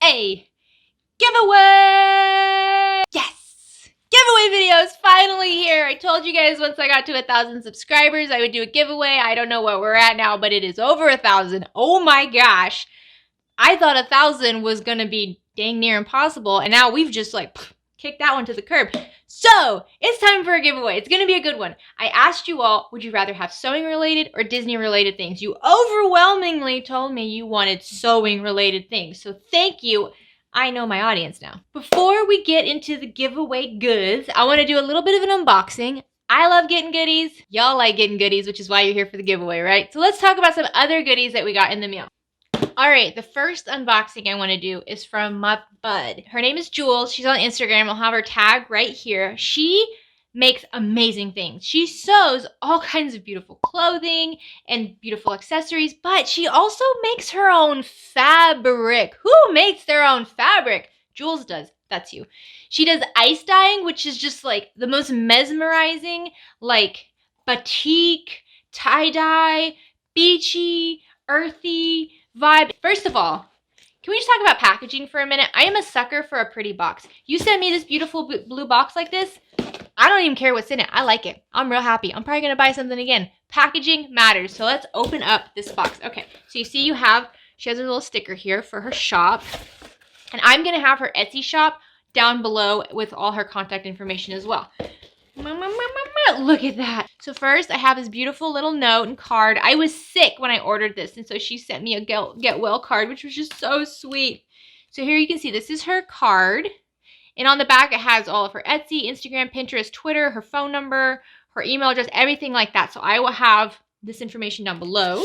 a giveaway! Yes! Giveaway video is finally here. I told you guys once I got to 1,000 subscribers, I would do a giveaway. I don't know what we're at now, but it is over 1,000. Oh my gosh. I thought 1,000 was going to be dang near impossible, and now we've just like kicked that one to the curb. So, it's time for a giveaway. It's going to be a good one. I asked you all, would you rather have sewing related or Disney related things? You overwhelmingly told me you wanted sewing related things. So thank you. I know my audience now. Before we get into the giveaway goods, I want to do a little bit of an unboxing. I love getting goodies. Y'all like getting goodies, which is why you're here for the giveaway, right? So let's talk about some other goodies that we got in the mail. All right, the first unboxing I want to do is from my bud. Her name is Jules. She's on Instagram. I'll have her tag right here. She makes amazing things. She sews all kinds of beautiful clothing and beautiful accessories, but she also makes her own fabric. Who makes their own fabric? Jules does. That's you. She does ice dyeing, which is just like the most mesmerizing, like batik, tie-dye, beachy, earthy vibe. First of all, can we just talk about packaging for a minute? I am a sucker for a pretty box. You sent me this beautiful blue box like this. I don't even care what's in it. I like it. I'm real happy. I'm probably going to buy something again. Packaging matters. So let's open up this box. Okay, so you see she has a little sticker here for her shop. And I'm going to have her Etsy shop down below with all her contact information as well. Look at that. So first, I have this beautiful little note and card. I was sick when I ordered this, and so she sent me a get well card, which was just so sweet. So here you can see this is her card. And on the back, it has all of her Etsy, Instagram, Pinterest, Twitter, her phone number, her email address, everything like that. So I will have this information down below.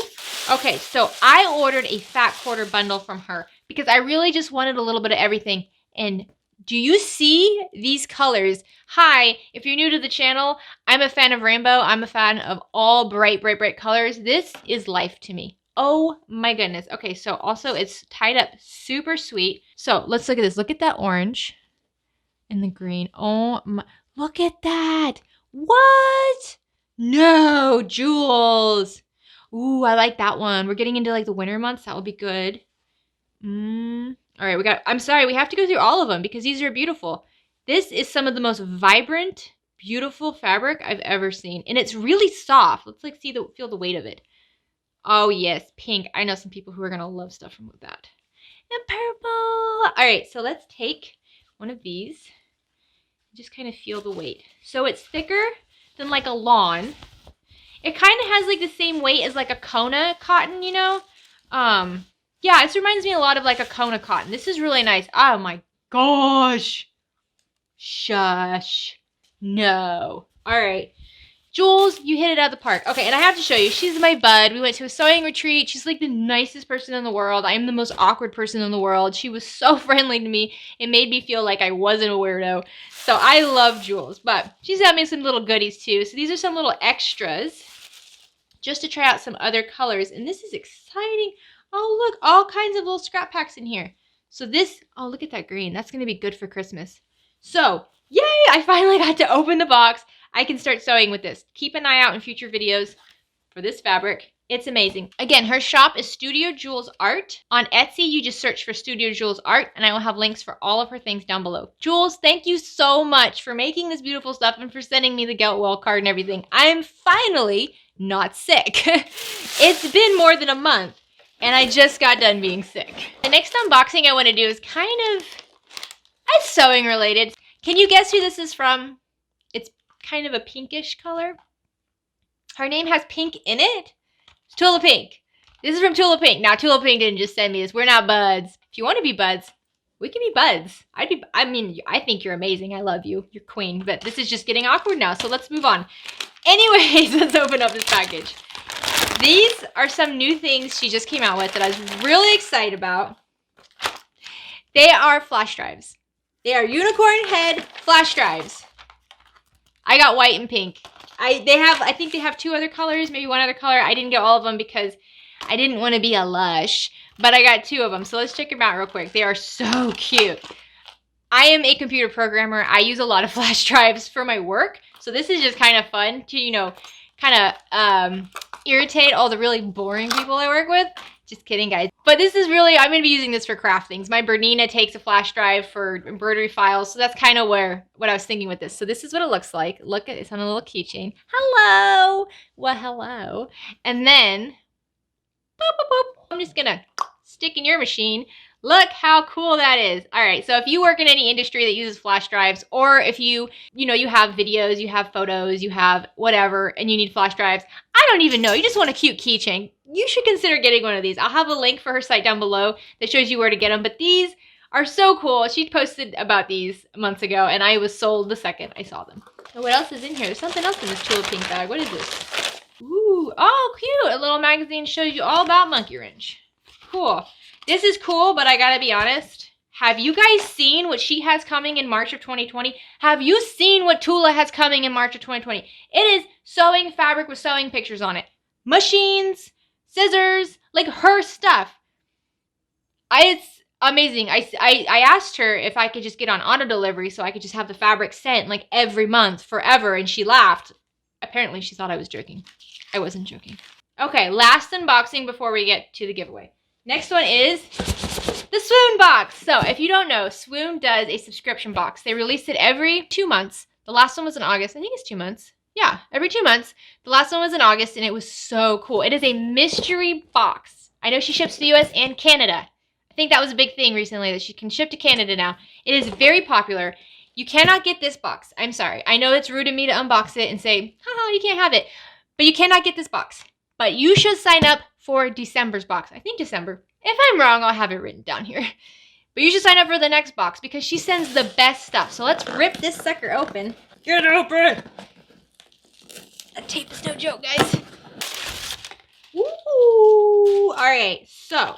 Okay, so I ordered a fat quarter bundle from her because I really just wanted a little bit of everything. And do you see these colors? Hi, if you're new to the channel, I'm a fan of rainbow. I'm a fan of all bright, bright, bright colors. This is life to me. Oh my goodness. Okay, so also it's tied up super sweet. So let's look at this. Look at that orange and the green. Oh my, look at that. What? No, Jules. Ooh, I like that one. We're getting into like the winter months. That will be good. All right, I'm sorry, we have to go through all of them because these are beautiful. This is some of the most vibrant, beautiful fabric I've ever seen. And it's really soft. Let's like feel the weight of it. Oh yes, pink. I know some people who are gonna love stuff from that. And purple. All right, so let's take one of these. Just kind of feel the weight. So it's thicker than like a lawn. It kind of has like the same weight as like a Kona cotton, you know? Yeah, this reminds me a lot of like a Kona cotton. This is really nice. Oh my gosh. Shush. No. All right. Jules, you hit it out of the park. Okay, and I have to show you. She's my bud. We went to a sewing retreat. She's like the nicest person in the world. I am the most awkward person in the world. She was so friendly to me. It made me feel like I wasn't a weirdo. So I love Jules. But she's got me some little goodies too. So these are some little extras just to try out some other colors. And this is exciting. Oh, look, all kinds of little scrap packs in here. So this, oh, look at that green. That's going to be good for Christmas. So, yay, I finally got to open the box. I can start sewing with this. Keep an eye out in future videos for this fabric. It's amazing. Again, her shop is Studio Jules Art. On Etsy, you just search for Studio Jules Art, and I will have links for all of her things down below. Jules, thank you so much for making this beautiful stuff and for sending me the get well card and everything. I am finally not sick. It's been more than a month. And I just got done being sick. The next unboxing I want to do is kind of sewing related. Can you guess who this is from? It's kind of a pinkish color. Her name has pink in it. It's Tula Pink. This is from Tula Pink. Now, Tula Pink didn't just send me this. We're not buds. If you want to be buds, we can be buds. I think you're amazing. I love you. You're queen. But this is just getting awkward now, so let's move on. Anyways, let's open up this package. These are some new things she just came out with that I was really excited about. They are flash drives. They are unicorn head flash drives. I got white and pink. I think they have two other colors, maybe one other color. I didn't get all of them because I didn't want to be a lush, but I got two of them. So let's check them out real quick. They are so cute. I am a computer programmer. I use a lot of flash drives for my work. So this is just kind of fun to, you know, kind of irritate all the really boring people I work with. Just kidding, guys. But this is really, I'm going to be using this for craft things. My Bernina takes a flash drive for embroidery files, so that's kind of what I was thinking with this. So this is what it looks like. Look at it's on a little keychain. Hello! Well, hello. And then, boop, boop, boop. I'm just going to stick in your machine. Look how cool that is. All right, so if you work in any industry that uses flash drives, or if you have videos, you have photos, you have whatever, and you need flash drives, I don't even know, you just want a cute keychain, you should consider getting one of these. I'll have a link for her site down below that shows you where to get them, but these are so cool. She posted about these months ago, and I was sold the second I saw them. So what else is in here? There's something else in this Tula Pink bag. What is this? Ooh, oh, cute. A little magazine shows you all about Monkey Wrench. Cool. This is cool, but I gotta be honest. Have you guys seen what she has coming in March of 2020? Have you seen what Tula has coming in March of 2020? It is sewing fabric with sewing pictures on it. Machines, scissors, like her stuff. It's amazing. I asked her if I could just get on auto delivery so I could just have the fabric sent like every month forever, and she laughed. Apparently she thought I was joking. I wasn't joking. Okay, last unboxing before we get to the giveaway. Next one is the Swoon box. So if you don't know, Swoon does a subscription box. They release it every 2 months. The last one was in August. I think it's 2 months. Yeah, every 2 months. The last one was in August, and it was so cool. It is a mystery box. I know she ships to the US and Canada. I think that was a big thing recently, that she can ship to Canada now. It is very popular. You cannot get this box. I'm sorry. I know it's rude of me to unbox it and say, haha, you can't have it. But you cannot get this box. But you should sign up for December's box. I think December. If I'm wrong, I'll have it written down here. But you should sign up for the next box because she sends the best stuff. So let's rip this sucker open. Get it open! That tape is no joke, guys. Woo! Alright, so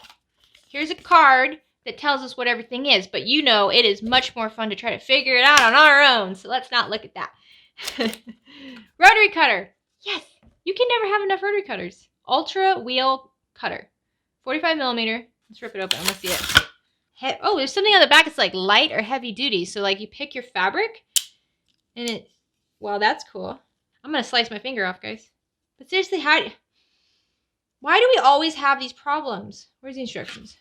here's a card that tells us what everything is. But you know it is much more fun to try to figure it out on our own. So let's not look at that. Rotary cutter. Yes! You can never have enough rotary cutters. Ultra wheel cutter. 45 millimeter. Let's rip it open. I want to see it. Oh, there's something on the back. It's like light or heavy duty. So like you pick your fabric and it, well, that's cool. I'm going to slice my finger off, guys. But seriously, why do we always have these problems? Where's the instructions?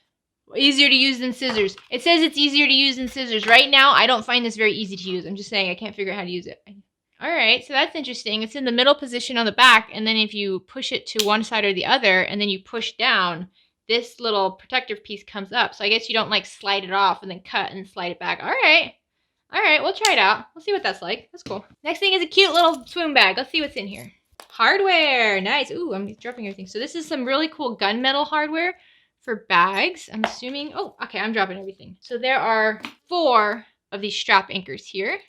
Easier to use than scissors. It says it's easier to use than scissors. Right now, I don't find this very easy to use. I'm just saying I can't figure out how to use it. All right, so that's interesting. It's in the middle position on the back, and then if you push it to one side or the other, and then you push down, this little protective piece comes up. So I guess you don't like slide it off and then cut and slide it back. All right, we'll try it out. We'll see what that's like. That's cool. Next thing is a cute little Swoon bag. Let's see what's in here. Hardware, nice. Ooh, I'm dropping everything. So this is some really cool gunmetal hardware for bags. I'm assuming, oh, okay, I'm dropping everything. So there are 4 of these strap anchors here.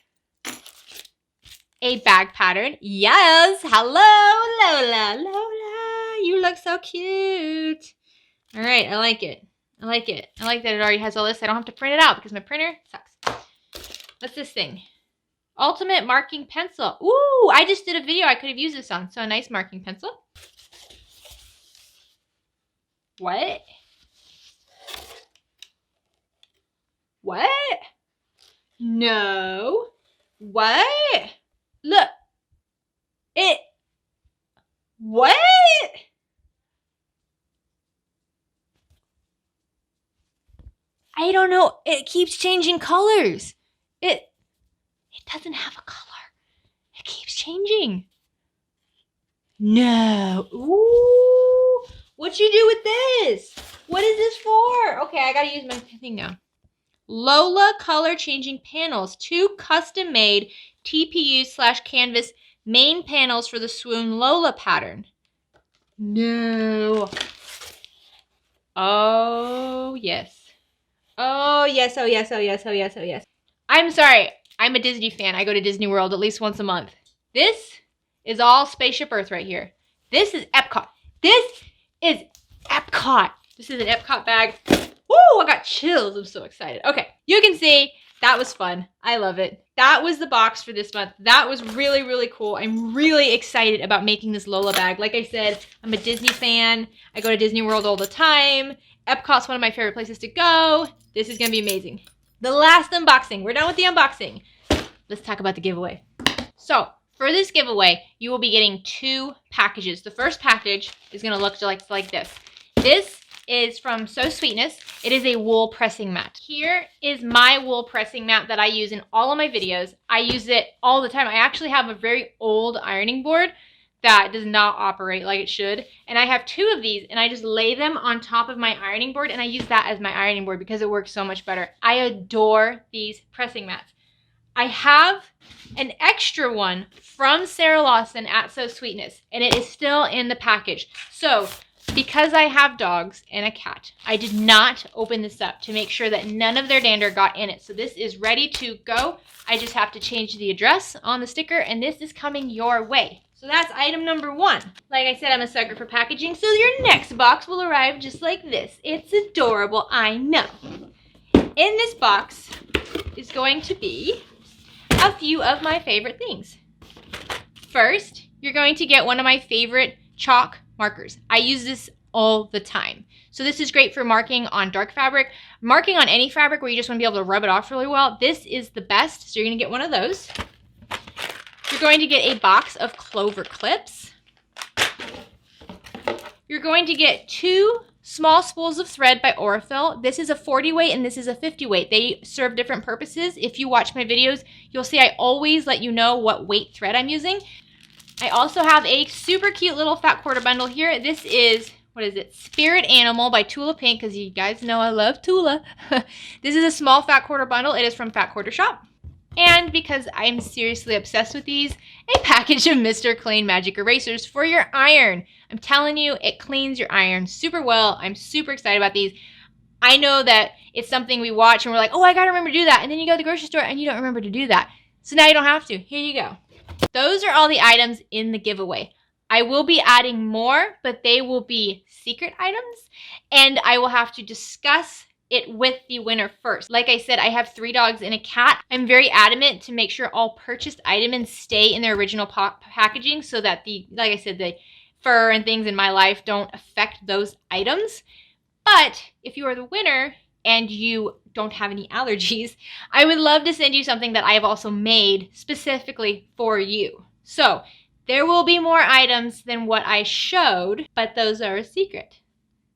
A bag pattern. Yes. Hello, Lola. Lola, you look so cute. All right, I like it. I like it. I like that it already has all this. I don't have to print it out because my printer sucks. What's this thing? Ultimate marking pencil. Ooh, I just did a video I could have used this on. So a nice marking pencil. What? What? No. What? Look. It. What? I don't know. It keeps changing colors. It doesn't have a color. It keeps changing. No. Ooh. What you do with this? What is this for? Okay, I gotta use my thing now. Lola color changing panels. 2 custom made TPU/canvas main panels for the Swoon Lola pattern. No. Oh, yes. Oh, yes, oh, yes, oh, yes, oh, yes, oh, yes. I'm sorry. I'm a Disney fan. I go to Disney World at least once a month. This is all Spaceship Earth right here. This is Epcot. This is Epcot. This is an Epcot bag. Woo, I got chills. I'm so excited. Okay, you can see that was fun. I love it. That was the box for this month. That was really, really cool. I'm really excited about making this Lola bag. Like I said, I'm a Disney fan. I go to Disney World all the time. Epcot's one of my favorite places to go. This is going to be amazing. The last unboxing. We're done with the unboxing. Let's talk about the giveaway. So, for this giveaway, you will be getting 2 packages. The first package is going to look like this. This is from So Sweetness. It is a wool pressing mat. Here is my wool pressing mat that I use in all of my videos. I use it all the time. I actually have a very old ironing board that does not operate like it should. And I have 2 of these, and I just lay them on top of my ironing board, and I use that as my ironing board because it works so much better. I adore these pressing mats. I have an extra one from Sarah Lawson at So Sweetness, and it is still in the package. So because I have dogs and a cat, I did not open this up to make sure that none of their dander got in it. So this is ready to go. I just have to change the address on the sticker, and this is coming your way. So that's item number 1. Like I said, I'm a sucker for packaging, so your next box will arrive just like this. It's adorable, I know. In this box is going to be a few of my favorite things. First, you're going to get one of my favorite chalk markers. I use this all the time. So this is great for marking on dark fabric, marking on any fabric where you just want to be able to rub it off really well. This is the best, so you're going to get one of those. You're going to get a box of clover clips. You're going to get 2 small spools of thread by Aurifil. This is a 40 weight and this is a 50 weight. They serve different purposes. If you watch my videos, you'll see I always let you know what weight thread I'm using. I also have a super cute little fat quarter bundle here. This is, what is it? Spirit Animal by Tula Pink, because you guys know I love Tula. This is a small fat quarter bundle. It is from Fat Quarter Shop. And because I'm seriously obsessed with these, a package of Mr. Clean Magic Erasers for your iron. I'm telling you, it cleans your iron super well. I'm super excited about these. I know that it's something we watch and we're like, oh, I gotta remember to do that. And then you go to the grocery store and you don't remember to do that. So now you don't have to. Here you go. Those are all the items in the giveaway. I will be adding more, but they will be secret items. And I will have to discuss it with the winner first. Like I said, I have 3 dogs and a cat. I'm very adamant to make sure all purchased items stay in their original packaging so that like I said, the fur and things in my life don't affect those items. But if you are the winner and you don't have any allergies, I would love to send you something that I have also made specifically for you. So there will be more items than what I showed, but those are a secret.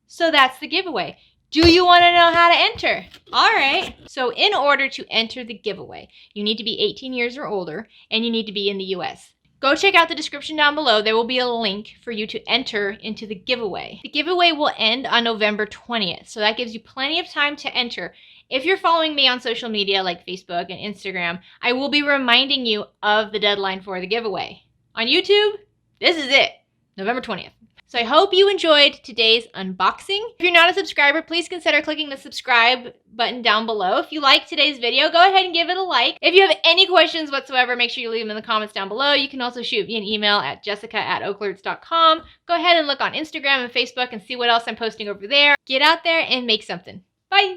So that's the giveaway. Do you want to know how to enter? All right. So in order to enter the giveaway, you need to be 18 years or older, and you need to be in the US. Go check out the description down below. There will be a link for you to enter into the giveaway. The giveaway will end on November 20th, so that gives you plenty of time to enter. If you're following me on social media like Facebook and Instagram, I will be reminding you of the deadline for the giveaway. On YouTube, this is it, November 20th. So I hope you enjoyed today's unboxing. If you're not a subscriber, please consider clicking the subscribe button down below. If you liked today's video, go ahead and give it a like. If you have any questions whatsoever, make sure you leave them in the comments down below. You can also shoot me an email at jessica@oaklords.com. Go ahead and look on Instagram and Facebook and see what else I'm posting over there. Get out there and make something. Bye.